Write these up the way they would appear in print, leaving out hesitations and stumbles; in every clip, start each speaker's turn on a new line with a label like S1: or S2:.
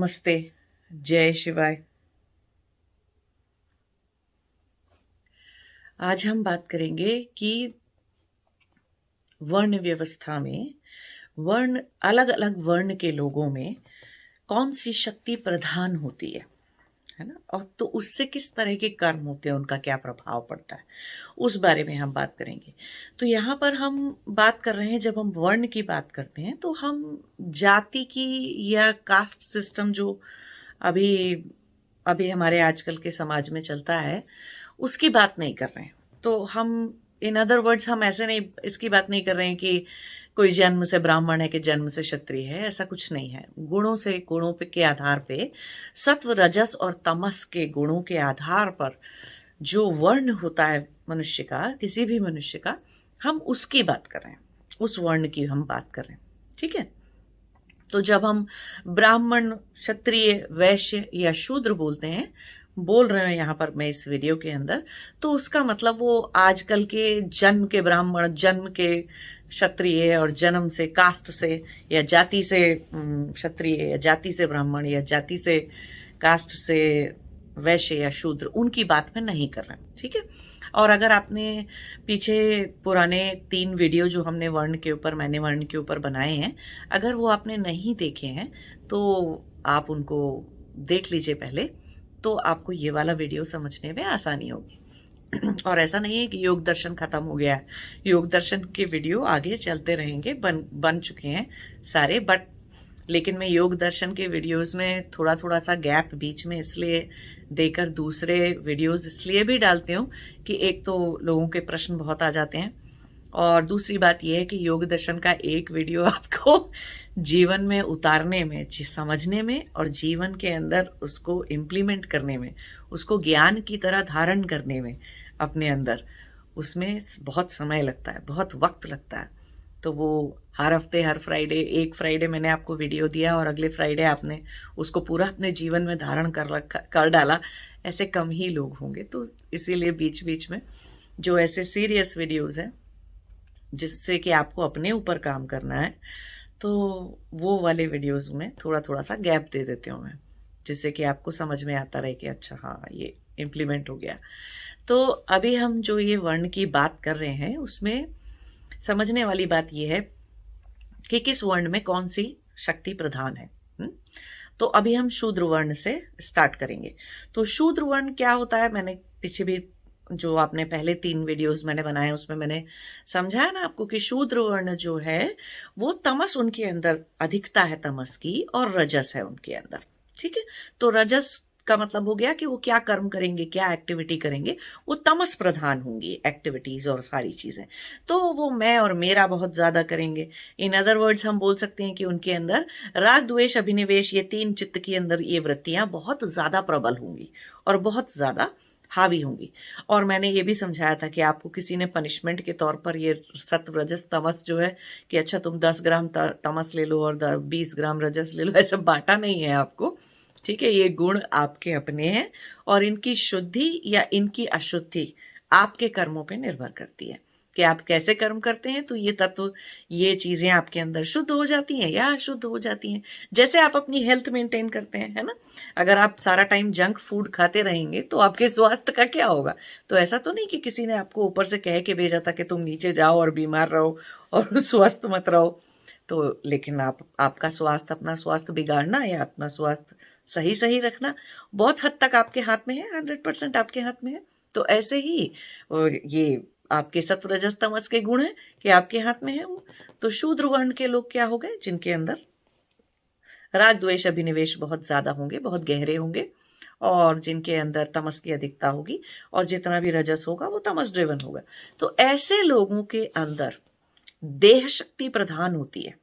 S1: नमस्ते। जय शिवाय। आज हम बात करेंगे कि वर्ण व्यवस्था में वर्ण अलग अलग वर्ण के लोगों में कौन सी शक्ति प्रधान होती है ना, और तो उससे किस तरह के कर्म होते हैं, उनका क्या प्रभाव पड़ता है, उस बारे में हम बात करेंगे। तो यहाँ पर हम बात कर रहे हैं, जब हम वर्ण की बात करते हैं तो हम जाति की या कास्ट सिस्टम जो अभी अभी हमारे आजकल के समाज में चलता है, उसकी बात नहीं कर रहे हैं। तो हम इन अदर वर्ड्स हम ऐसे नहीं, इसकी बात नहीं कर रहे हैं कि कोई जन्म से ब्राह्मण है कि जन्म से क्षत्रिय है, ऐसा कुछ नहीं है। गुणों से, गुणों पे के आधार पे, सत्व रजस और तमस के गुणों के आधार पर जो वर्ण होता है मनुष्य का, किसी भी मनुष्य का, हम उसकी बात कर रहे हैं, उस वर्ण की हम बात कर रहे हैं। ठीक है। तो जब हम ब्राह्मण, क्षत्रिय, वैश्य या शूद्र बोल रहे हैं यहाँ पर मैं इस वीडियो के अंदर, तो उसका मतलब वो आजकल के जन्म के ब्राह्मण, जन्म के क्षत्रिय और जन्म से कास्ट से या जाति से क्षत्रिय या जाति से ब्राह्मण या जाति से कास्ट से वैश्य या शूद्र, उनकी बात में नहीं कर रहे हैं। ठीक है। और अगर आपने पीछे पुराने 3 वीडियो जो हमने वर्ण के ऊपर, मैंने वर्ण के ऊपर बनाए हैं, अगर वो आपने नहीं देखे हैं तो आप उनको देख लीजिए पहले, तो आपको ये वाला वीडियो समझने में आसानी होगी। और ऐसा नहीं है कि योग दर्शन खत्म हो गया है, योग दर्शन के वीडियो आगे चलते रहेंगे, बन चुके हैं सारे। बट लेकिन मैं योग दर्शन के वीडियोस में थोड़ा थोड़ा सा गैप बीच में इसलिए देकर दूसरे वीडियोस इसलिए भी डालती हूँ कि एक तो लोगों के प्रश्न बहुत आ जाते हैं, और दूसरी बात यह है कि योग दर्शन का एक वीडियो आपको जीवन में उतारने में, समझने में और जीवन के अंदर उसको इम्प्लीमेंट करने में, उसको ज्ञान की तरह धारण करने में अपने अंदर, उसमें बहुत समय लगता है, बहुत वक्त लगता है। तो वो हर हफ्ते, हर फ्राइडे, एक फ्राइडे मैंने आपको वीडियो दिया और अगले फ्राइडे आपने उसको पूरा अपने जीवन में धारण कर डाला, ऐसे कम ही लोग होंगे। तो इसीलिए बीच बीच में जो ऐसे सीरियस वीडियोस हैं जिससे कि आपको अपने ऊपर काम करना है, तो वो वाले वीडियोस में थोड़ा थोड़ा सा गैप दे देती हूँ मैं, जिससे कि आपको समझ में आता रहे कि अच्छा हाँ ये इम्प्लीमेंट हो गया। तो अभी हम जो ये वर्ण की बात कर रहे हैं, उसमें समझने वाली बात यह है कि किस वर्ण में कौन सी शक्ति प्रधान है। तो अभी हम शूद्र वर्ण से स्टार्ट करेंगे। तो शूद्र वर्ण क्या होता है, मैंने पीछे भी जो आपने पहले 3 वीडियोस मैंने बनाए उसमें मैंने समझाया ना आपको कि शूद्र वर्ण जो है वो तमस उनके अंदर अधिकता है, तमस की, और रजस है उनके अंदर। ठीक है। तो रजस का मतलब हो गया कि वो क्या कर्म करेंगे, क्या एक्टिविटी करेंगे, वो तमस प्रधान होंगी एक्टिविटीज और सारी चीजें। तो वो मैं और मेरा बहुत ज्यादा करेंगे। इन अदर वर्ड्स हम बोल सकते हैं कि उनके अंदर राग, द्वेष, अभिनिवेश, ये 3 चित्त के अंदर ये वृत्तियां बहुत ज्यादा प्रबल होंगी और बहुत ज्यादा हावी होंगी। और मैंने ये भी समझाया था कि आपको किसी ने पनिशमेंट के तौर पर ये सत्व रजस तमस जो है कि अच्छा तुम 10 ग्राम तमस ले लो और 20 ग्राम रजस ले लो, ऐसा बांटा नहीं है आपको। ठीक है। ये गुण आपके अपने हैं और इनकी शुद्धि या इनकी अशुद्धि आपके कर्मों पे निर्भर करती है कि आप कैसे कर्म करते हैं। तो ये तत्व, ये चीजें आपके अंदर शुद्ध हो जाती हैं या अशुद्ध हो जाती हैं। जैसे आप अपनी हेल्थ मेंटेन करते हैं, है ना, अगर आप सारा टाइम जंक फूड खाते रहेंगे तो आपके स्वास्थ्य का क्या होगा। तो ऐसा तो नहीं कि किसी ने आपको ऊपर से कह के भेजा था कि तुम नीचे जाओ और बीमार रहो और स्वस्थ मत रहो। तो लेकिन आपका स्वास्थ्य, अपना स्वास्थ्य बिगाड़ना या अपना स्वास्थ्य सही सही रखना बहुत हद तक आपके हाथ में है, 100% आपके हाथ में है। तो ऐसे ही और ये आपके सत्व रजस तमस के गुण है कि आपके हाथ में है वो। तो शूद्र वर्ण के लोग क्या हो गए, जिनके अंदर राग, द्वेष, अभिनिवेश बहुत ज्यादा होंगे, बहुत गहरे होंगे, और जिनके अंदर तमस की अधिकता होगी, और जितना भी रजस होगा वो तमस ड्रिवन होगा। तो ऐसे लोगों के अंदर देह शक्ति प्रधान होती है,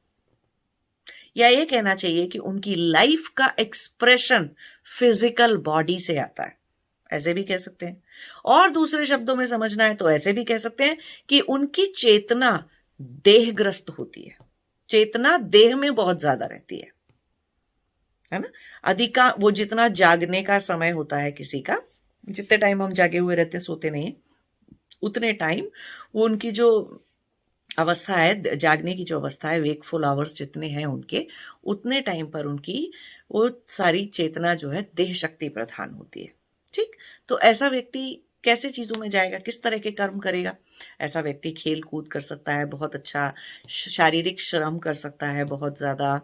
S1: या ये कहना चाहिए कि उनकी लाइफ का एक्सप्रेशन फिजिकल बॉडी से आता है, ऐसे भी कह सकते हैं। और दूसरे शब्दों में समझना है तो ऐसे भी कह सकते हैं कि उनकी चेतना देहग्रस्त होती है, चेतना देह में बहुत ज्यादा रहती है ना। वो जितना जागने का समय होता है किसी का, जितने टाइम हम जागे हुए रहते, सोते नहीं, उतने टाइम वो उनकी जो अवस्था है, जागने की जो अवस्था है, वेकफुल आवर्स जितने हैं उनके, उतने टाइम पर उनकी वो सारी चेतना जो है देह शक्ति प्रधान होती है। ठीक, तो ऐसा व्यक्ति कैसे चीजों में जाएगा, किस तरह के कर्म करेगा? ऐसा व्यक्ति खेल कूद कर सकता है, बहुत अच्छा शारीरिक श्रम कर सकता है, बहुत ज्यादा,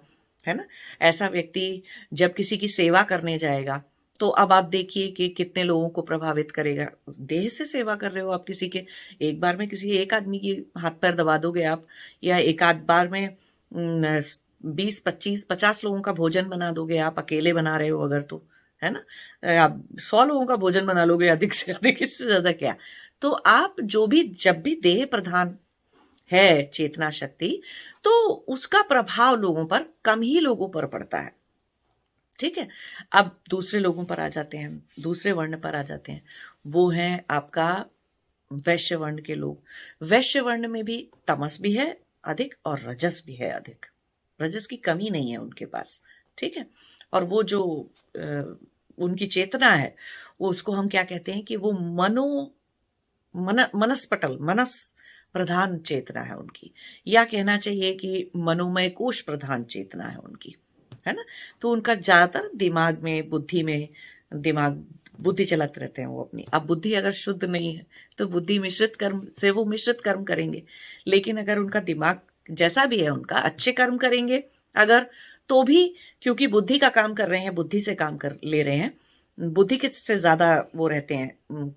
S1: है ना? ऐसा व्यक्ति जब किसी की सेवा करने जाएगा, तो अब आप देखिए कि कितने लोगों को प्रभावित करेगा। देह से सेवा कर रहे हो आप किसी के, एक बार में किसी एक आदमी की हाथ पैर दबा दोगे आप, या एक आध बार में 20 25 50 लोगों का भोजन बना दोगे आप, अकेले बना रहे हो अगर, तो है ना? आप 100 लोगों का भोजन बना लोगे अधिक से अधिक, इससे ज्यादा क्या? तो आप जो भी, जब भी देह प्रधान है चेतना शक्ति, तो उसका प्रभाव लोगों पर कम ही लोगों पर पड़ता है। ठीक है, अब दूसरे लोगों पर आ जाते हैं, दूसरे वर्ण पर आ जाते हैं। वो है आपका वैश्य वर्ण के लोग। वैश्य वर्ण में भी तमस भी है अधिक और रजस भी है अधिक। रजस की कमी नहीं है उनके पास। ठीक है, और वो जो उनकी चेतना है, वो उसको हम क्या कहते हैं कि वो मनस्पटल, मनस प्रधान चेतना है उनकी, या कहना चाहिए कि मनोमय कोश प्रधान चेतना है उनकी, है ना? तो उनका ज्यादातर दिमाग में, बुद्धि में, दिमाग बुद्धि चलाते रहते हैं वो अपनी। अब बुद्धि अगर शुद्ध नहीं है तो बुद्धि मिश्रित कर्म से वो मिश्रित कर्म करेंगे, लेकिन अगर उनका दिमाग जैसा भी है उनका, अच्छे कर्म करेंगे अगर, तो भी क्योंकि बुद्धि का काम कर रहे हैं, बुद्धि से काम कर ले रहे हैं, बुद्धि के से ज्यादा वो रहते हैं,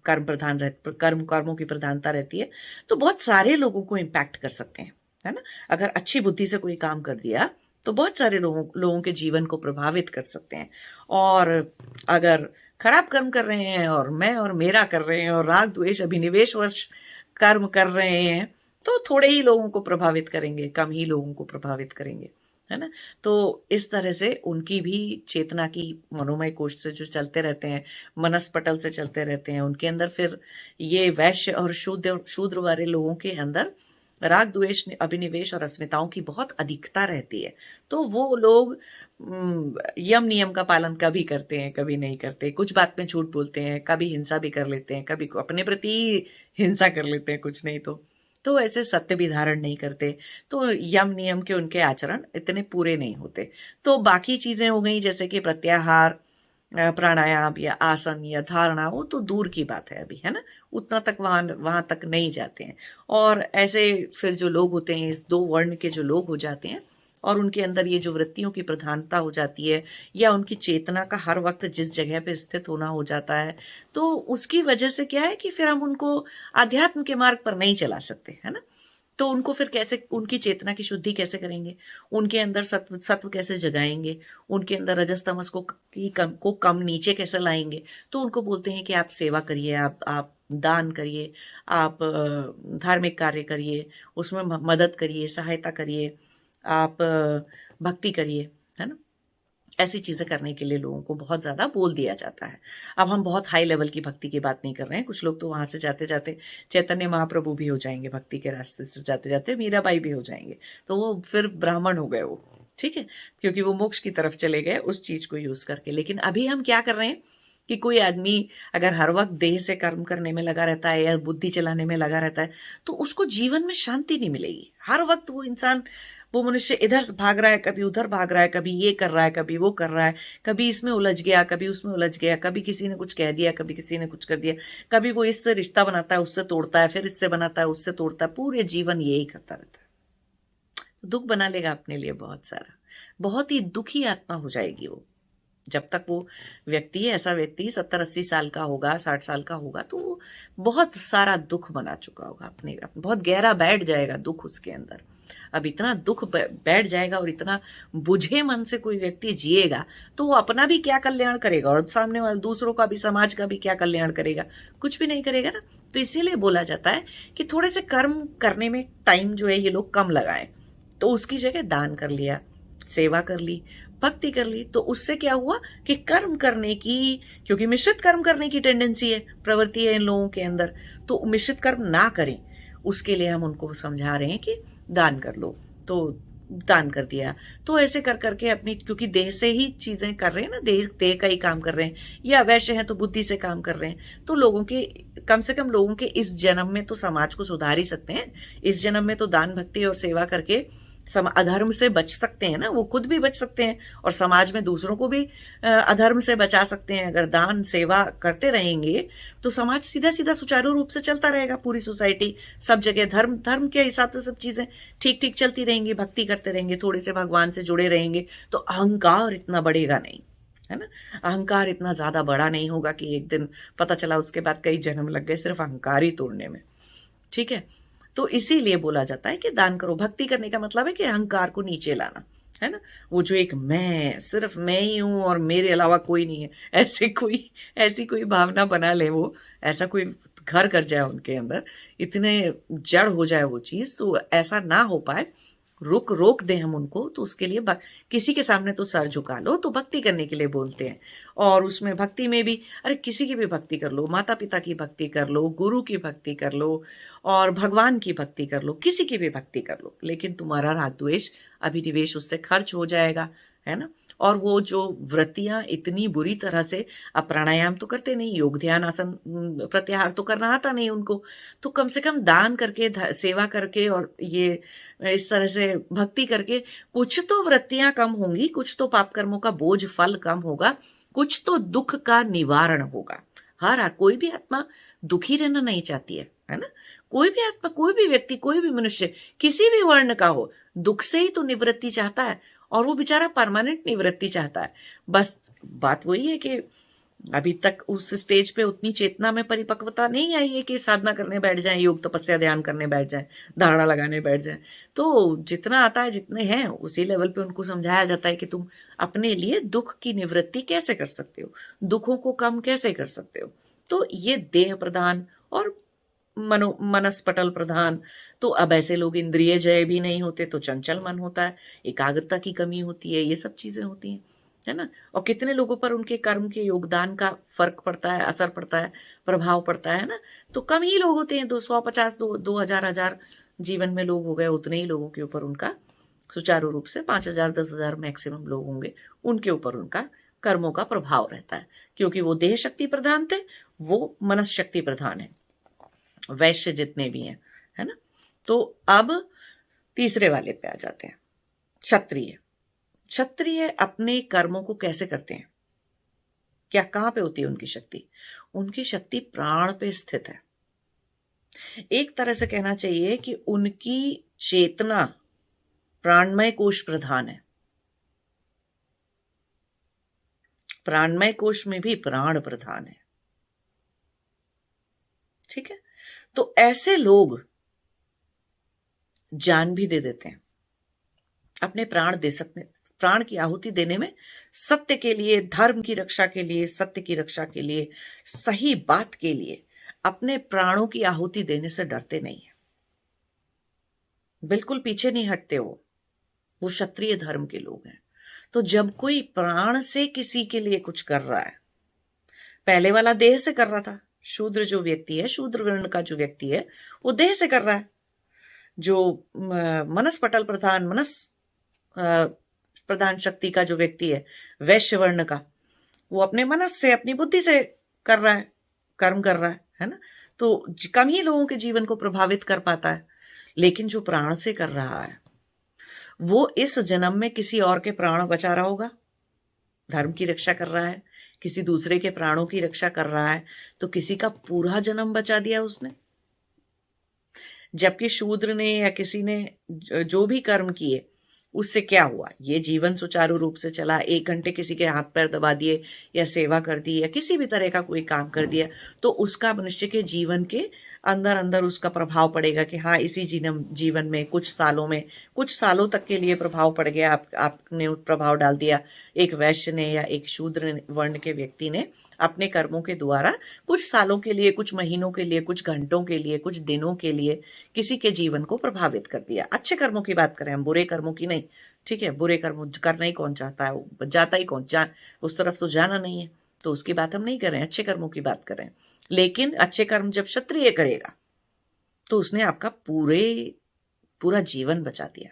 S1: कर्म प्रधान कर्मों की प्रधानता रहती है, तो बहुत सारे लोगों को इम्पैक्ट कर सकते हैं, है ना? अगर अच्छी बुद्धि से कोई काम कर दिया तो बहुत सारे लोगों के जीवन को प्रभावित कर सकते हैं। और अगर खराब कर्म कर रहे हैं और मैं और मेरा कर रहे हैं और राग द्वेष अभिनिवेश वश कर्म कर रहे हैं, तो थोड़े ही लोगों को प्रभावित करेंगे, कम ही लोगों को प्रभावित करेंगे, है ना? तो इस तरह से उनकी भी चेतना की मनोमय कोश से जो चलते रहते हैं, मनस्पटल से चलते रहते हैं, उनके अंदर फिर ये वैश्य और शूद्र वाले लोगों के अंदर राग द्वेष अभिनिवेश और अस्मिताओं की बहुत अधिकता रहती है। तो वो लोग यम नियम का पालन कभी करते हैं, कभी नहीं करते, कुछ बात में झूठ बोलते हैं, कभी हिंसा भी कर लेते हैं, कभी अपने प्रति हिंसा कर लेते हैं, कुछ नहीं तो ऐसे सत्य भी धारण नहीं करते, तो यम नियम के उनके आचरण इतने पूरे नहीं होते। तो बाकी चीजें हो गई जैसे कि प्रत्याहार, प्राणायाम या आसन या धारणा, वो तो दूर की बात है अभी, है ना? उतना तक वहां तक नहीं जाते हैं। और ऐसे फिर जो लोग होते हैं, इस दो वर्ण के जो लोग हो जाते हैं, और उनके अंदर ये जो वृत्तियों की प्रधानता हो जाती है, या उनकी चेतना का हर वक्त जिस जगह पे स्थित होना हो जाता है, तो उसकी वजह से क्या है कि फिर हम उनको अध्यात्म के मार्ग पर नहीं चला सकते, है ना? तो उनको फिर कैसे, उनकी चेतना की शुद्धि कैसे करेंगे, उनके अंदर सत्व सत्व कैसे जगाएंगे, उनके अंदर रजस तमस को कम नीचे कैसे लाएंगे? तो उनको बोलते हैं कि आप सेवा करिए, आप दान करिए, आप धार्मिक कार्य करिए, उसमें मदद करिए, सहायता करिए, आप भक्ति करिए, है ना? ऐसी चीजें करने के लिए लोगों को बहुत ज्यादा बोल दिया जाता है। अब हम बहुत हाई लेवल की भक्ति की बात नहीं कर रहे हैं, कुछ लोग तो वहां से जाते जाते चैतन्य महाप्रभु भी हो जाएंगे, भक्ति के रास्ते से जाते जाते मीराबाई भी हो जाएंगे, तो वो फिर ब्राह्मण हो गए वो, ठीक है, क्योंकि वो मोक्ष की तरफ चले गए उस चीज को यूज करके। लेकिन अभी हम क्या कर रहे हैं कि कोई आदमी अगर हर वक्त देह से कर्म करने में लगा रहता है या बुद्धि चलाने में लगा रहता है, तो उसको जीवन में शांति नहीं मिलेगी। हर वक्त वो इंसान, वो मनुष्य इधर भाग रहा है, कभी उधर भाग रहा है, कभी ये कर रहा है, कभी वो कर रहा है, कभी इसमें उलझ गया, कभी उसमें उलझ गया, कभी किसी ने कुछ कह दिया, कभी किसी ने कुछ कर दिया, कभी वो इससे रिश्ता बनाता है, उससे तोड़ता है, फिर इससे बनाता है, उससे तोड़ता है, पूरे जीवन यही करता रहता है। दुख बना लेगा अपने लिए बहुत सारा, बहुत ही दुखी आत्मा हो जाएगी वो। जब तक वो व्यक्ति, ऐसा व्यक्ति 70 80 साल का होगा, 60 साल का होगा, तो वो बहुत सारा दुख बना चुका होगा अपने, बहुत गहरा बैठ जाएगा दुख उसके अंदर। अब इतना दुख बैठ जाएगा और इतना बुझे मन से कोई व्यक्ति जिएगा, तो वो अपना भी क्या कल्याण करेगा और सामने वाले दूसरों का भी, समाज का भी क्या कल्याण करेगा? कुछ भी नहीं करेगा ना। तो इसीलिए बोला जाता है कि थोड़े से कर्म करने में टाइम जो है ये लोग कम लगाएं। तो उसकी जगह दान कर लिया, सेवा कर ली, भक्ति कर ली, तो उससे क्या हुआ कि कर्म करने की, क्योंकि मिश्रित कर्म करने की टेंडेंसी है, प्रवृत्ति है इन लोगों के अंदर, तो मिश्रित कर्म ना करें, उसके लिए हम उनको समझा रहे हैं कि दान कर लो। तो दान कर दिया। तो ऐसे कर करके अपनी, क्योंकि देह से ही चीजें कर रहे हैं ना, देह देह का ही काम कर रहे हैं, या वैश्य हैं तो बुद्धि से काम कर रहे हैं, तो लोगों के, कम से कम लोगों के इस जन्म में तो समाज को सुधार ही सकते हैं। इस जन्म में तो दान भक्ति और सेवा करके अधर्म से बच सकते हैं ना, वो खुद भी बच सकते हैं और समाज में दूसरों को भी अधर्म से बचा सकते हैं। अगर दान सेवा करते रहेंगे तो समाज सीधा सीधा सुचारू रूप से चलता रहेगा, पूरी सोसाइटी सब जगह धर्म धर्म के हिसाब से सब चीजें ठीक ठीक चलती रहेंगी, भक्ति करते रहेंगे, थोड़े से भगवान से जुड़े रहेंगे, तो अहंकार इतना बढ़ेगा नहीं, है ना। अहंकार इतना ज्यादा बड़ा नहीं होगा कि एक दिन पता चला उसके बाद कई जन्म लग गए सिर्फ अहंकार ही तोड़ने में। ठीक है, तो इसीलिए बोला जाता है कि दान करो। भक्ति करने का मतलब है कि अहंकार को नीचे लाना, है ना। वो जो एक मैं, सिर्फ मैं ही हूं और मेरे अलावा कोई नहीं है, ऐसी कोई भावना बना ले, वो ऐसा कोई घर कर जाए उनके अंदर, इतने जड़ हो जाए वो चीज, तो ऐसा ना हो पाए, रोक दें हम उनको, तो उसके लिए किसी के सामने तो सर झुका लो, तो भक्ति करने के लिए बोलते हैं। और उसमें भक्ति में भी, अरे किसी की भी भक्ति कर लो, माता पिता की भक्ति कर लो, गुरु की भक्ति कर लो, और भगवान की भक्ति कर लो, किसी की भी भक्ति कर लो, लेकिन तुम्हारा राग द्वेष अभिनिवेश उससे खर्च हो जाएगा, है ना। और वो जो वृत्तियां इतनी बुरी तरह से, अब प्राणायाम तो करते नहीं, योग ध्यान आसन प्रत्याहार तो करना आता नहीं उनको, तो कम से कम दान करके, सेवा करके, और ये इस तरह से भक्ति करके कुछ तो वृत्तियां कम होंगी, कुछ तो पाप कर्मों का बोझ फल कम होगा, कुछ तो दुख का निवारण होगा। हर कोई भी आत्मा दुखी रहना नहीं चाहती है ना। कोई भी आत्मा, कोई भी व्यक्ति, कोई भी मनुष्य, किसी भी वर्ण का हो, दुख से ही तो निवृत्ति चाहता है, और वो बेचारा परमानेंट निवृत्ति चाहता है। बस बात वही है कि अभी तक उस स्टेज पे उतनी चेतना में परिपक्वता नहीं आई है कि साधना करने बैठ जाएं, योग तपस्या ध्यान करने बैठ जाएं, धारणा लगाने बैठ जाएं। तो जितना आता है, जितने हैं, उसी लेवल पे उनको समझाया जाता है कि तुम अपने लिए दुख की निवृत्ति कैसे कर सकते हो, दुखों को कम कैसे कर सकते हो। तो ये देह प्रधान और मनस्पटल प्रधान। तो अब ऐसे लोग इंद्रिय जय भी नहीं होते, तो चंचल मन होता है, एकाग्रता की कमी होती है, ये सब चीजें होती हैं, है ना। और कितने लोगों पर उनके कर्म के योगदान का फर्क पड़ता है, असर पड़ता है, प्रभाव पड़ता है ना। तो कम ही लोग होते हैं, 250 दो हजार जीवन में लोग हो गए, उतने ही लोगों के ऊपर उनका सुचारू रूप से 5,000 10,000 मैक्सिमम लोग होंगे, उनके ऊपर उनका कर्मों का प्रभाव रहता है, क्योंकि वो देह शक्ति प्रधान थे, वो मनस शक्ति प्रधान है, वैश्य जितने भी हैं, है ना। तो अब तीसरे वाले पे आ जाते हैं, क्षत्रिय। क्षत्रिय अपने कर्मों को कैसे करते हैं, क्या कहां पे होती है उनकी शक्ति? उनकी शक्ति प्राण पे स्थित है। एक तरह से कहना चाहिए कि उनकी चेतना प्राणमय कोश प्रधान है। प्राणमय कोश में भी प्राण प्रधान है। ठीक है, तो ऐसे लोग जान भी दे देते हैं, अपने प्राण दे सकते हैं, प्राण की आहुति देने में, सत्य के लिए, धर्म की रक्षा के लिए, सत्य की रक्षा के लिए, सही बात के लिए अपने प्राणों की आहुति देने से डरते नहीं है, बिल्कुल पीछे नहीं हटते। वो क्षत्रिय धर्म के लोग हैं। तो जब कोई प्राण से किसी के लिए कुछ कर रहा है, पहले वाला देह से कर रहा था, शूद्र जो व्यक्ति है, शूद्र वर्ण का जो व्यक्ति है, वो देह से कर रहा है। जो मनस्पटल प्रधान, मनस प्रधान शक्ति का जो व्यक्ति है, वैश्य वर्ण का, वो अपने मनस से, अपनी बुद्धि से कर रहा है, कर्म कर रहा है ना। तो कम ही लोगों के जीवन को प्रभावित कर पाता है। लेकिन जो प्राण से कर रहा है, वो इस जन्म में किसी और के प्राण बचा रहा होगा, धर्म की रक्षा कर रहा है, किसी दूसरे के प्राणों की रक्षा कर रहा है, तो किसी का पूरा जन्म बचा दिया उसने। जबकि शूद्र ने या किसी ने जो भी कर्म किए, उससे क्या हुआ, ये जीवन सुचारू रूप से चला, 1 घंटे किसी के हाथ पैर दबा दिए, या सेवा कर दी, या किसी भी तरह का कोई काम कर दिया, तो उसका मनुष्य के जीवन के अंदर अंदर उसका प्रभाव पड़ेगा कि हाँ, इसी जीवन में कुछ सालों तक के लिए प्रभाव पड़ गया, आपने प्रभाव डाल दिया। एक वैश्य ने या एक शूद्र वर्ण के व्यक्ति ने अपने कर्मों के द्वारा कुछ सालों के लिए, कुछ महीनों के लिए, कुछ घंटों के लिए, कुछ दिनों के लिए किसी के जीवन को प्रभावित कर दिया। अच्छे कर्मों की बात करें हम, बुरे कर्मों की नहीं। ठीक है, बुरे कर्म करना ही कौन चाहता है, जाता ही कौन, उस तरफ तो जाना नहीं है, तो उसकी बात हम नहीं कर रहे हैं, अच्छे कर्मों की बात कर रहे हैं। लेकिन अच्छे कर्म जब क्षत्रिय करेगा, तो उसने आपका पूरा जीवन बचा दिया।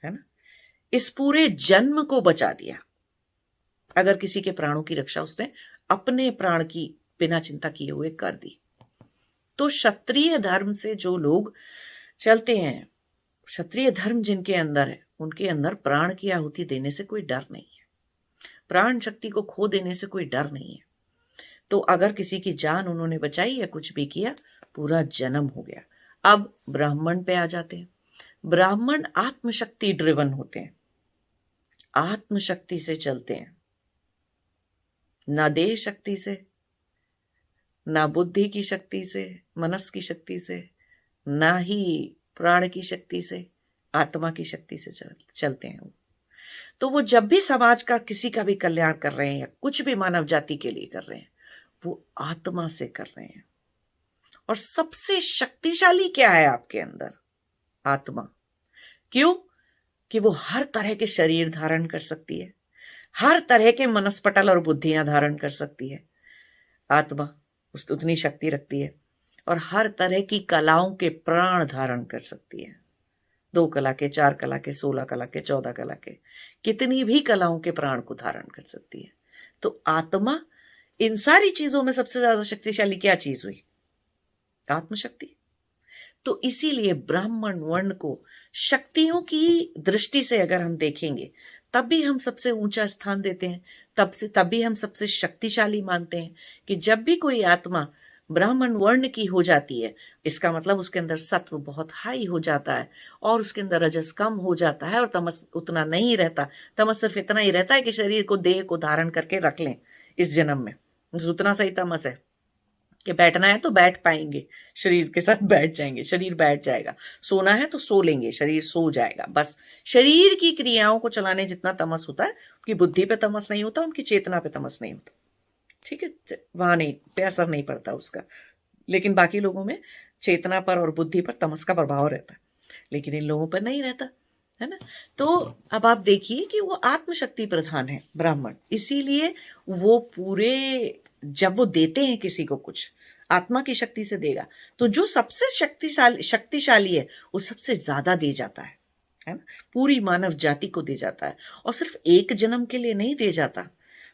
S1: है ना, इस पूरे जन्म को बचा दिया। अगर किसी के प्राणों की रक्षा उसने अपने प्राण की बिना चिंता किए हुए कर दी। तो क्षत्रिय धर्म से जो लोग चलते हैं, क्षत्रिय धर्म जिनके अंदर है, उनके अंदर प्राण की आहुति देने से कोई डर नहीं है, प्राण शक्ति को खो देने से कोई डर नहीं है। तो अगर किसी की जान उन्होंने बचाई या कुछ भी किया, पूरा जन्म हो गया। अब ब्राह्मण पे आ जाते हैं। ब्राह्मण आत्मशक्ति ड्रिवन होते हैं, आत्मशक्ति से चलते हैं, ना देह शक्ति से, ना बुद्धि की शक्ति से, मनस की शक्ति से, ना ही प्राण की शक्ति से, आत्मा की शक्ति से चलते हैं वो। तो वो जब भी समाज का किसी का भी कल्याण कर रहे हैं या कुछ भी मानव जाति के लिए कर रहे हैं, वो आत्मा से कर रहे हैं। और सबसे शक्तिशाली क्या है आपके अंदर? आत्मा। क्यों? कि वो हर तरह के शरीर धारण कर सकती है, हर तरह के मनस्पटल और बुद्धियां धारण कर सकती है। आत्मा उतनी शक्ति रखती है, और हर तरह की कलाओं के प्राण धारण कर सकती है। 2 कला के, 4 कला के, 16 कला के, 14 कला के, कितनी भी कलाओं के प्राण को धारण कर सकती है। तो आत्मा, इन सारी चीजों में सबसे ज्यादा शक्तिशाली क्या चीज हुई? आत्मशक्ति। तो इसीलिए ब्राह्मण वर्ण को शक्तियों की दृष्टि से अगर हम देखेंगे, तब भी हम सबसे ऊंचा स्थान देते हैं, तब भी हम सबसे शक्तिशाली मानते हैं। कि जब भी कोई आत्मा ब्राह्मण वर्ण की हो जाती है, इसका मतलब उसके अंदर सत्व बहुत हाई हो जाता है, और उसके अंदर रजस कम हो जाता है, और तमस उतना नहीं रहता। तमस सिर्फ इतना ही रहता है कि शरीर को, देह को धारण करके रख लें इस जन्म में, उतना सही तमस है कि बैठना है तो बैठ पाएंगे, शरीर के साथ बैठ जाएंगे, शरीर बैठ जाएगा। सोना है तो सो लेंगे, शरीर सो जाएगा। बस शरीर की क्रियाओं को चलाने जितना तमस होता है, उनकी बुद्धि पे तमस नहीं होता, उनकी चेतना पे तमस नहीं होता। ठीक है, वहां नहीं पे असर नहीं पड़ता उसका। लेकिन बाकी लोगों में चेतना पर और बुद्धि पर तमस का प्रभाव रहता है, लेकिन इन लोगों पर नहीं रहता, है ना। तो अब आप देखिए कि वो आत्मशक्ति प्रधान है ब्राह्मण, इसीलिए वो पूरे, जब वो देते हैं किसी को कुछ, आत्मा की शक्ति से देगा, तो जो सबसे शक्तिशाली है वो सबसे ज्यादा दे जाता है ना, पूरी मानव जाति को दे जाता है। और सिर्फ एक जन्म के लिए नहीं दे जाता,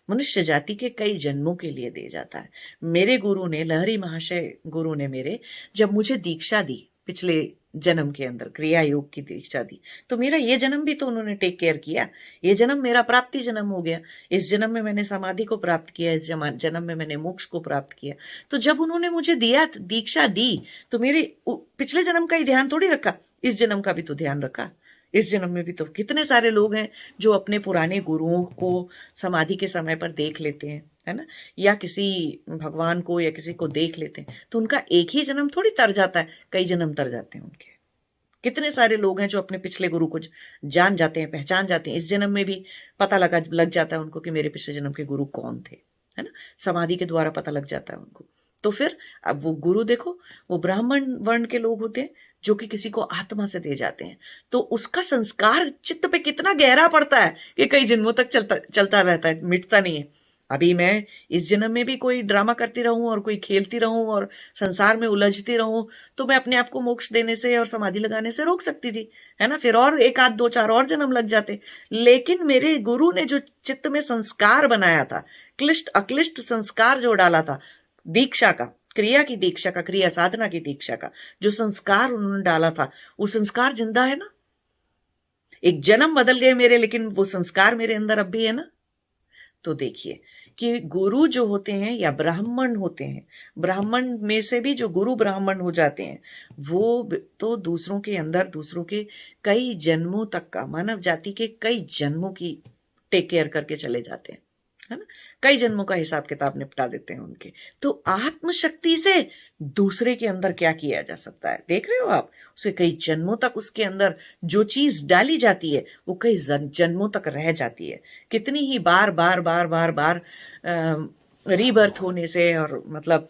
S1: मनुष्य जाति के कई जन्मों के लिए दे जाता है। मेरे गुरु ने, लहरी महाशय गुरु ने मेरे, जब मुझे दीक्षा दी, पिछले जन्म के अंदर क्रिया योग की दीक्षा दी, तो मेरा ये जन्म भी तो उन्होंने टेक केयर किया। ये जन्म मेरा प्राप्ति जन्म हो गया। इस जन्म में मैंने समाधि को प्राप्त किया, इस जन्म में मैंने मोक्ष को प्राप्त किया। तो जब उन्होंने मुझे दिया, दीक्षा दी, तो मेरे पिछले जन्म का ही ध्यान थोड़ी रखा, इस जन्म का भी तो ध्यान रखा। इस जन्म में भी तो कितने सारे लोग हैं जो अपने पुराने गुरुओं को समाधि के समय पर देख लेते हैं, है ना, या किसी भगवान को या किसी को देख लेते हैं, तो उनका एक ही जन्म थोड़ी तर जाता है, कई जन्म तर जाते हैं उनके। कितने सारे लोग हैं जो अपने पिछले गुरु को जान जाते हैं, पहचान जाते हैं। इस जन्म में भी पता लग जाता है उनको कि मेरे पिछले जन्म के गुरु कौन थे, है ना, समाधि के द्वारा पता लग जाता है उनको। तो फिर अब वो गुरु देखो, वो ब्राह्मण वर्ण के लोग होते हैं जो कि किसी को आत्मा से दे जाते हैं, तो उसका संस्कार चित्त पे कितना गहरा पड़ता है कि कई जन्मों तक चलता रहता है, मिटता नहीं है। अभी मैं इस जन्म में भी कोई ड्रामा करती रहूं और कोई खेलती रहूं और संसार में उलझती रहूं, तो मैं अपने आप को मोक्ष देने से और समाधि लगाने से रोक सकती थी, है ना, फिर और 1 आध 2 4 और जन्म लग जाते। लेकिन मेरे गुरु ने जो चित्त में संस्कार बनाया था, क्लिष्ट अक्लिष्ट संस्कार जो डाला था, दीक्षा का, क्रिया की दीक्षा का, क्रिया साधना की दीक्षा का जो संस्कार उन्होंने डाला था, वो संस्कार जिंदा है ना। एक जन्म बदल गए मेरे, लेकिन वो संस्कार मेरे अंदर अब भी है ना। तो देखिए कि गुरु जो होते हैं या ब्राह्मण होते हैं, ब्राह्मण में से भी जो गुरु ब्राह्मण हो जाते हैं, वो तो दूसरों के अंदर, दूसरों के कई जन्मों तक का, मानव जाति के कई जन्मों की टेक केयर करके चले जाते हैं, है ना, कई जन्मों का हिसाब किताब निपटा देते हैं उनके। तो आत्मशक्ति से दूसरे के अंदर क्या किया जा सकता है, देख रहे हो आप, उसे कई जन्मों तक उसके अंदर जो चीज डाली जाती है वो कई जन्मों तक रह जाती है। कितनी ही बार बार बार बार बार रीबर्थ होने से, और मतलब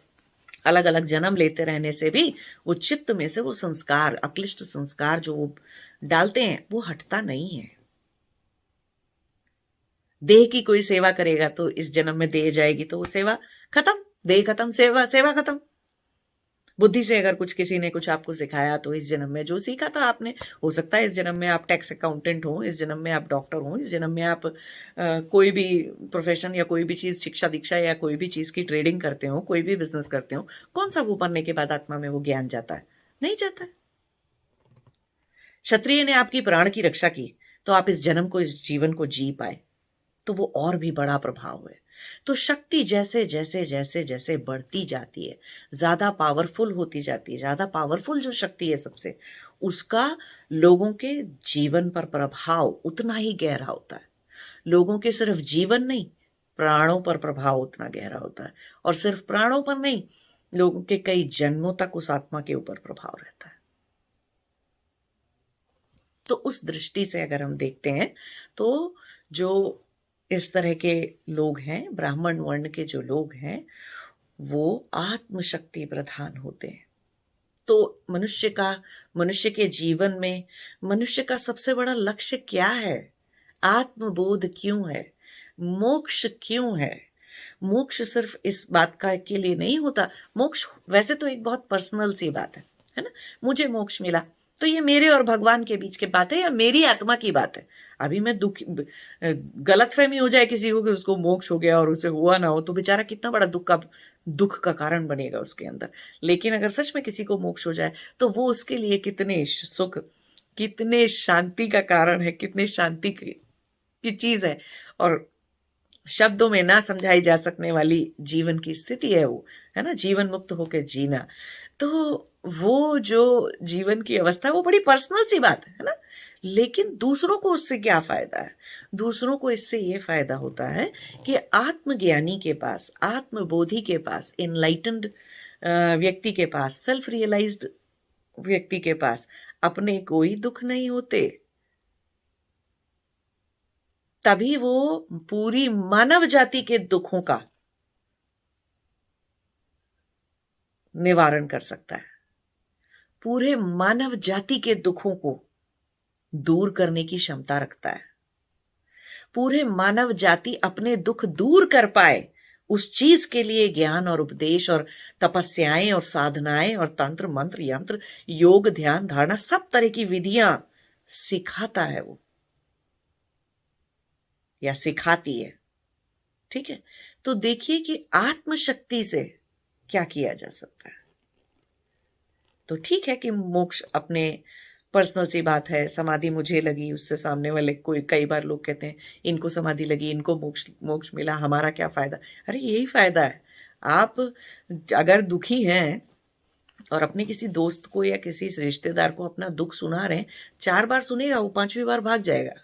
S1: अलग अलग जन्म लेते रहने से भी वो चित्त में से वो संस्कार, अक्लिष्ट संस्कार जो वो डालते हैं, वो हटता नहीं है। देह की कोई सेवा करेगा तो इस जन्म में देह जाएगी, तो वो सेवा खत्म, देह खत्म, सेवा खत्म। बुद्धि से अगर कुछ किसी ने कुछ आपको सिखाया तो इस जन्म में जो सीखा था आपने, हो सकता है इस जन्म में आप टैक्स अकाउंटेंट हो, इस जन्म में आप डॉक्टर हो, इस जन्म में आप कोई भी प्रोफेशन या कोई भी चीज, शिक्षा दीक्षा या कोई भी चीज की ट्रेडिंग करते हो, कोई भी बिजनेस करते हो। कौन सा वो मरने के बाद आत्मा में वो ज्ञान जाता है? नहीं जाता है। क्षत्रिय ने आपकी प्राण की रक्षा की तो आप इस जन्म को, इस जीवन को जी पाए, तो वो और भी बड़ा प्रभाव है। तो शक्ति जैसे जैसे जैसे जैसे बढ़ती जाती है, ज्यादा पावरफुल होती जाती है, ज्यादा पावरफुल जो शक्ति है सबसे, उसका लोगों के जीवन पर प्रभाव उतना ही गहरा होता है। लोगों के सिर्फ जीवन नहीं, प्राणों पर प्रभाव उतना गहरा होता है। और सिर्फ प्राणों पर नहीं, लोगों के कई जन्मों तक उस आत्मा के ऊपर प्रभाव रहता है। तो उस दृष्टि से अगर हम देखते हैं तो जो इस तरह के लोग हैं, ब्राह्मण वर्ण के जो लोग हैं, वो आत्मशक्ति प्रधान होते हैं। तो मनुष्य के जीवन में मनुष्य का सबसे बड़ा लक्ष्य क्या है? आत्मबोध क्यों है? मोक्ष क्यों है? मोक्ष सिर्फ इस बात का के लिए नहीं होता। मोक्ष वैसे तो एक बहुत पर्सनल सी बात है ना? मुझे मोक्ष मिला तो ये मेरे और भगवान के बीच की बात है या मेरी आत्मा की बात है। अभी मैं गलतफहमी हो जाए किसी को कि उसको मोक्ष हो गया और उसे हुआ ना हो, तो बेचारा कितना बड़ा दुख का कारण बनेगा उसके अंदर। लेकिन अगर सच में किसी को मोक्ष हो जाए तो वो उसके लिए कितने सुख, कितने शांति का कारण है, कितने शांति की चीज है, और शब्दों में ना समझाई जा सकने वाली जीवन की स्थिति है वो, है ना? जीवन मुक्त होकर जीना। तो वो जो जीवन की अवस्था है वो बड़ी पर्सनल सी बात है ना? लेकिन दूसरों को उससे क्या फायदा है? दूसरों को इससे ये फायदा होता है कि आत्मज्ञानी के पास, आत्मबोधि के पास, इनलाइटेंड व्यक्ति के पास, सेल्फ रियलाइज्ड व्यक्ति के पास अपने कोई दुख नहीं होते। तभी वो पूरी मानव जाति के दुखों का निवारण कर सकता है, पूरे मानव जाति के दुखों को दूर करने की क्षमता रखता है। पूरे मानव जाति अपने दुख दूर कर पाए, उस चीज के लिए ज्ञान और उपदेश और तपस्याएं और साधनाएं और तंत्र मंत्र यंत्र योग ध्यान धारणा सब तरह की विधियां सिखाता है वो, या सिखाती है। ठीक है? तो देखिए कि आत्मशक्ति से क्या किया जा सकता है। तो ठीक है कि मोक्ष अपने पर्सनल सी बात है, समाधि मुझे लगी, उससे सामने वाले कोई, कई बार लोग कहते हैं इनको समाधि लगी, इनको मोक्ष मोक्ष मिला, हमारा क्या फायदा? अरे यही फायदा है। आप अगर दुखी हैं और अपने किसी दोस्त को या किसी रिश्तेदार को अपना दुख सुना रहे हैं, 4 बार सुनेगा, वो 5वीं बार भाग जाएगा।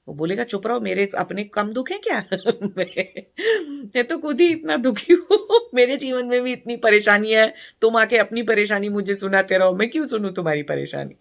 S1: वो बोलेगा चुप रहो, मेरे अपने कम दुख है क्या? मैं तो खुद ही इतना दुखी हूँ, मेरे जीवन में भी इतनी परेशानियां है, तुम आके अपनी परेशानी मुझे सुनाते रहो, मैं क्यों सुनूं तुम्हारी परेशानी,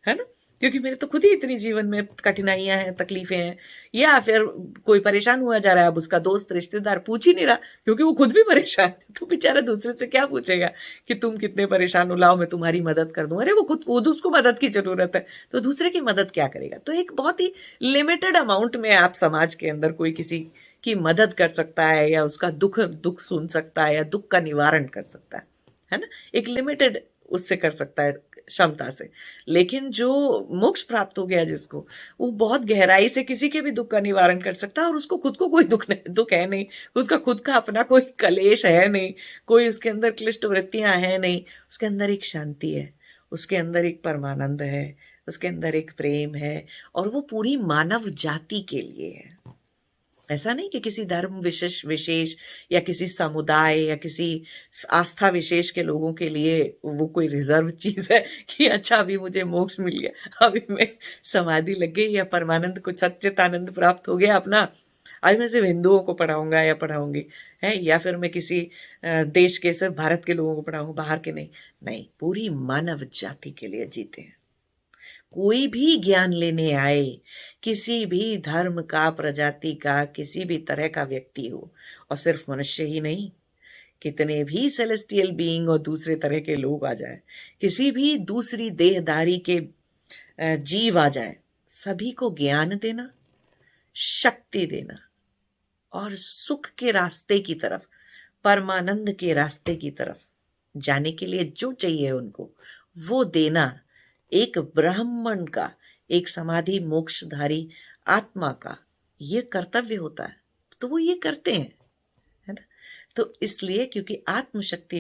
S1: है ना? क्योंकि मेरे तो खुद ही इतनी जीवन में कठिनाइयां हैं, तकलीफें हैं। या फिर कोई परेशान हुआ जा रहा है, अब उसका दोस्त रिश्तेदार पूछ ही नहीं रहा क्योंकि वो खुद भी परेशान है, तो बेचारा दूसरे से क्या पूछेगा कि तुम कितने परेशान हो, लाओ मैं तुम्हारी मदद कर दूं। अरे वो खुद उसको मदद की जरूरत है, तो दूसरे की मदद क्या करेगा? तो एक बहुत ही लिमिटेड अमाउंट में आप समाज के अंदर कोई किसी की मदद कर सकता है, या उसका दुख सुन सकता है, या दुख का निवारण कर सकता है ना? एक लिमिटेड उससे कर सकता है क्षमता से। लेकिन जो मोक्ष प्राप्त हो गया जिसको, वो बहुत गहराई से किसी के भी दुख का निवारण कर सकता है, और उसको खुद को कोई दुख है नहीं, उसका खुद का अपना कोई कलेश है नहीं, कोई उसके अंदर क्लिष्ट वृत्तियां है नहीं, उसके अंदर एक शांति है, उसके अंदर एक परमानंद है, उसके अंदर एक प्रेम है, और वो पूरी मानव जाति के लिए है। ऐसा नहीं कि किसी धर्म विशेष विशेष या किसी समुदाय या किसी आस्था विशेष के लोगों के लिए वो कोई रिजर्व चीज है कि अच्छा अभी मुझे मोक्ष मिल गया, अभी मैं समाधि लग गई, या परमानंद को सच्चिदानंद प्राप्त हो गया अपना, अभी मैं सिर्फ हिंदुओं को पढ़ाऊंगा या पढ़ाऊंगी, है, या फिर मैं किसी देश के, सिर्फ भारत के लोगों को पढ़ाऊंगा, बाहर के नहीं। नहीं, पूरी मानव जाति के लिए जीते हैं। कोई भी ज्ञान लेने आए, किसी भी धर्म का, प्रजाति का, किसी भी तरह का व्यक्ति हो, और सिर्फ मनुष्य ही नहीं, कितने भी सेलेस्टियल बीइंग और दूसरे तरह के लोग आ जाए, किसी भी दूसरी देहधारी के जीव आ जाए, सभी को ज्ञान देना, शक्ति देना, और सुख के रास्ते की तरफ, परमानंद के रास्ते की तरफ जाने के लिए जो चाहिए उनको वो देना एक ब्राह्मण का, एक समाधि मोक्षधारी आत्मा का ये कर्तव्य होता है। तो वो ये करते हैं, है ना। तो इसलिए क्योंकि आत्मशक्ति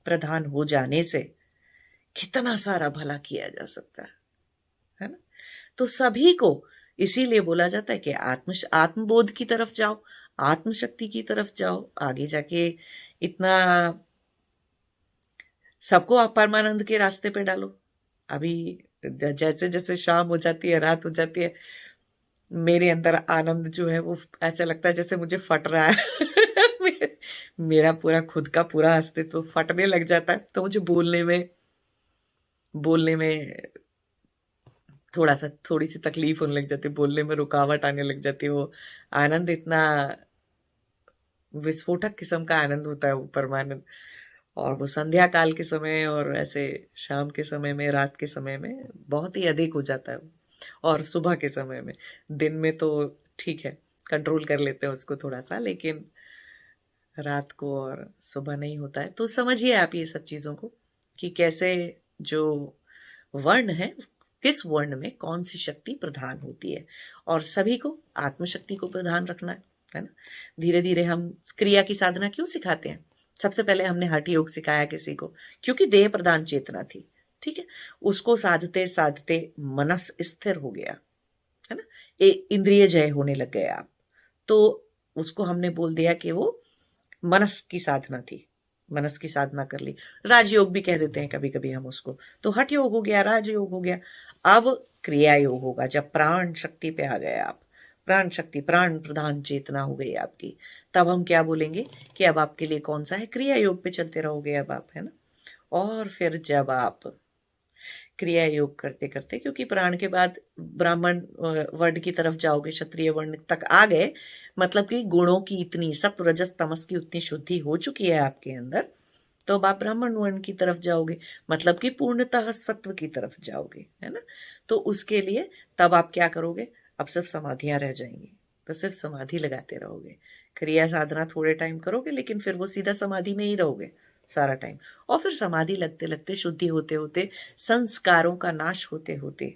S1: प्रधान हो जाने से कितना सारा भला किया जा सकता है ना। तो सभी को इसीलिए बोला जाता है कि आत्मबोध की तरफ जाओ, आत्मशक्ति की तरफ जाओ, आगे जाके इतना सबको आप परमानंद के रास्ते पे डालो। अभी जैसे जैसे शाम हो जाती है, रात हो जाती है, मेरे अंदर आनंद जो है वो ऐसा लगता है जैसे मुझे फट रहा है मेरा पूरा खुद का पूरा अस्तित्व फटने लग जाता है। तो मुझे बोलने में थोड़ी सी तकलीफ होने लग जाती है, बोलने में रुकावट आने लग जाती है। वो आनंद इतना विस्फोटक किस्म का आनंद होता है, वो परमानंद। और वो संध्या काल के समय और ऐसे शाम के समय में, रात के समय में बहुत ही अधिक हो जाता है। और सुबह के समय में, दिन में तो ठीक है, कंट्रोल कर लेते हैं उसको थोड़ा सा, लेकिन रात को और सुबह नहीं होता है। तो समझिए आप ये सब चीज़ों को कि कैसे जो वर्ण है, किस वर्ण में कौन सी शक्ति प्रधान होती है, और सभी को आत्मशक्ति को प्रधान रखना है ना। धीरे धीरे हम क्रिया की साधना क्यों सिखाते हैं? सबसे पहले हमने हठ योग सिखाया किसी को, क्योंकि देह प्रधान चेतना थी, ठीक है। उसको साधते साधते मनस स्थिर हो गया, है ना, इंद्रिय जय होने लग गए आप। तो उसको हमने बोल दिया कि वो मनस की साधना थी, मनस की साधना कर ली। राजयोग भी कह देते हैं कभी कभी हम उसको। तो हठ योग हो गया, राजयोग हो गया। अब क्रिया योग होगा, जब प्राण शक्ति पे आ गए आप, प्राण शक्ति, प्राण प्रधान चेतना हो गई आपकी, तब हम क्या बोलेंगे कि अब आपके लिए कौन सा है, क्रिया योग पे चलते रहोगे अब आप, है ना। और फिर जब आप क्रिया योग करते करते, क्योंकि प्राण के बाद ब्राह्मण वर्ण की तरफ जाओगे, क्षत्रिय वर्ण तक आ गए, मतलब कि गुणों की इतनी, सत्व रजस तमस की उतनी शुद्धि हो चुकी है आपके अंदर, तो अब आप ब्राह्मण वर्ण की तरफ जाओगे, मतलब कि पूर्णतः सत्व की तरफ जाओगे, है ना। तो उसके लिए तब आप क्या करोगे, अब सिर्फ समाधियां रह जाएंगी, तो सिर्फ समाधि लगाते रहोगे। क्रिया साधना थोड़े टाइम करोगे, लेकिन फिर वो सीधा समाधि में ही रहोगे सारा टाइम। और फिर समाधि लगते लगते, शुद्धि होते होते, संस्कारों का नाश होते होते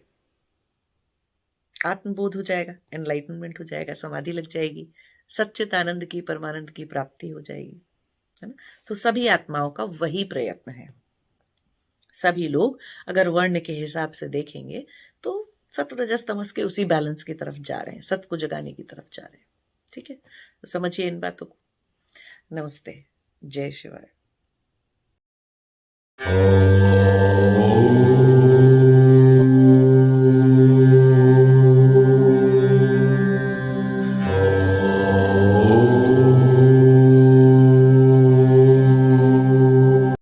S1: आत्मबोध हो जाएगा, एनलाइटनमेंट हो जाएगा, समाधि लग जाएगी, सच्चित आनंद की, परमानंद की प्राप्ति हो जाएगी, है ना। तो सभी आत्माओं का वही प्रयत्न है। सभी लोग अगर वर्ण के हिसाब से देखेंगे तो सत्व रजस तमस के उसी बैलेंस की तरफ जा रहे हैं, सत्य को जगाने की तरफ जा रहे हैं, ठीक है। तो समझिए इन बातों को। नमस्ते, जय शिवाय।